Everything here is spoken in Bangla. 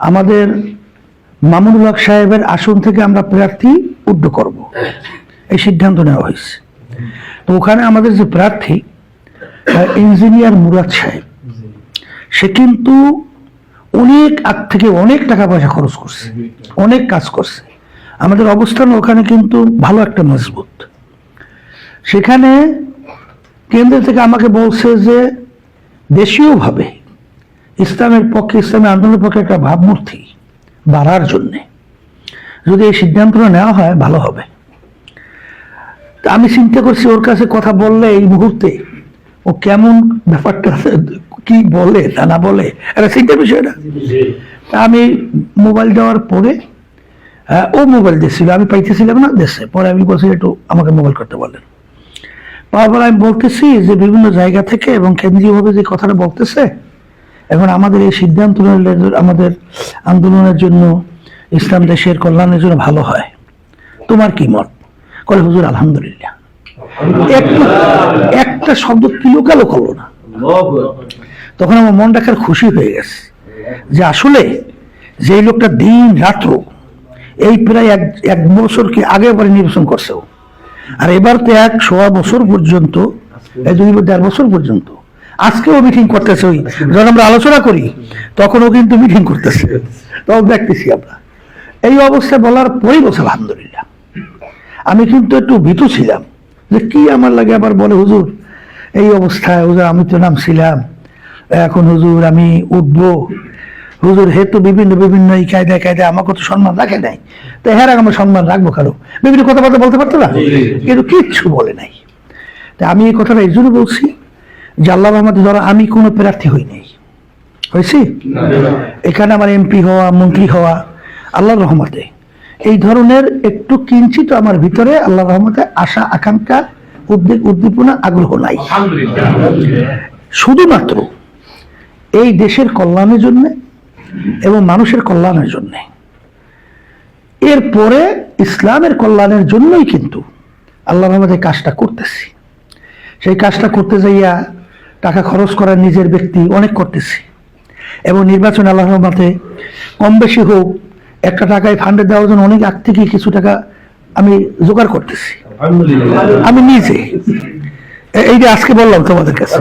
আমাদের মামুনুল হক সাহেবের আসন থেকে আমরা প্রার্থী উদ্ধ করব, এই সিদ্ধান্ত নেওয়া হয়েছে। তো ওখানে আমাদের যে প্রার্থী ইঞ্জিনিয়ার মুরাদ সাহেব, সে কিন্তু অনেক আগ থেকে অনেক টাকা পয়সা খরচ করছে, অনেক কাজ করছে। আমাদের অবস্থান ওখানে কিন্তু ভালো একটা মজবুত। সেখানে কেন্দ্র থেকে আমাকে বলছে যে দেশীয়ভাবে ইসলামের পক্ষে, ইসলামের আন্দোলনের পক্ষে একটা ভাবমূর্তি বাড়ার জন্যে যদি এই সিদ্ধান্তটা নেওয়া হয় ভালো হবে। আমি চিন্তা করছি ওর কাছে কথা বললে এই মুহূর্তে ও কেমন ব্যাপারটা কি বলে না বলে, একটা চিন্তার বিষয়টা। আমি মোবাইল দেওয়ার পরে ও মোবাইল দিচ্ছিল, আমি পাইতেছিলাম না দেশে। পরে আমি বলছি একটু আমাকে মোবাইল করতে বললেন। পাওয়ার পর আমি বলতেছি যে বিভিন্ন জায়গা থেকে এবং কেন্দ্রীয়ভাবে যে কথাটা বলতেছে, এখন আমাদের এই সিদ্ধান্ত আমাদের আন্দোলনের জন্য, ইসলাম দেশের কল্যাণের জন্য ভালো হয়, তোমার কি মত? করে হুজুর আলহামদুলিল্লাহ। একটা শব্দ কিলোকালো করলো না। তখন আমার মনটা খার খুশি হয়ে গেছে যে আসলে যে লোকটা দিন রাত্র এই প্রায় এক বছর কি আগে পরে নির্বাচন করছে, আর এবার তো 1.25 বছর পর্যন্ত, 2.5 বছর পর্যন্ত আজকেও মিটিং করতেছে। ওই যখন আমরা আলোচনা করি তখনও কিন্তু মিটিং করতেছে, তখন দেখতেছি আমরা। এই অবস্থা বলার পরেই বলছে আলহামদুলিল্লাহ। আমি কিন্তু একটু ভীতু ছিলাম যে কি আমার লাগে আবার বলে হুজুর এই অবস্থায়, হুজুর আমি তো নামছিলাম, এখন হুজুর আমি উঠবো, হুজুর হে তো বিভিন্ন বিভিন্ন এই কায়দায় কায়দায় আমাকে তো সম্মান রাখে নাই, তো হ্যাঁ আমার সম্মান রাখবো কারো, বিভিন্ন কথাবার্তা বলতে পারতো না, কিন্তু কিচ্ছু বলে নাই। তা আমি এই কথাটা এই জন্য বলছি যে আল্লাহ রহমতে ধরো আমি কোনো প্রার্থী হই নাই, হয়েছি এখানে আমার এমপি হওয়া, মন্ত্রী হওয়া আল্লাহর রহমতে, এই ধরনের একটু কিঞ্চিত আমার ভিতরে আল্লাহর রহমতে আশা, আকাঙ্ক্ষা, উদ্বেগ, উদ্দীপনা, আগ্রহ নাই। শুধুমাত্র এই দেশের কল্যাণের জন্য এবং মানুষের কল্যাণের জন্য, এরপরে ইসলামের কল্যাণের জন্যই কিন্তু আল্লাহর রহমতে কাজটা করতেছি। সেই কাজটা করতে যাইয়া টাকা খরচ করার নিজের ব্যক্তি অনেক করতেছি, এবং নির্বাচন আল্লাহর রহমতে কম বেশি হোক একটা টাকায় ফান্ডে দেওয়ার জন্য অনেক আগ থেকে কিছু টাকা আমি জোগাড় করতেছি আমি নিজে। এই যে আজকে বললাম তোমাদের কাছে।